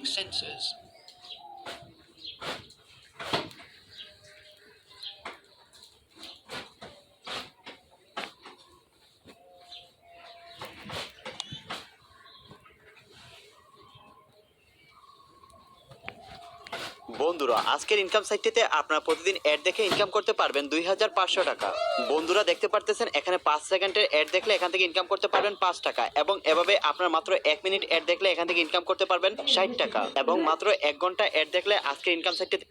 sensors. বন্ধুরা, আজকের income সাইটটিতে আপনারা প্রতিদিন অ্যাড দেখে ইনকাম করতে পারবেন 2500 টাকা। বন্ধুরা দেখতে পারতেছেন এখানে 5 সেকেন্ডের অ্যাড দেখলে এখান থেকে ইনকাম করতে পারবেন 5 টাকা, এবং এভাবে আপনার মাত্র 1 মিনিট অ্যাড দেখলে এখান থেকে ইনকাম করতে পারবেন 60 টাকা, এবং মাত্র 1 ঘন্টা অ্যাড দেখলে আজকের ইনকাম সাইটটিতে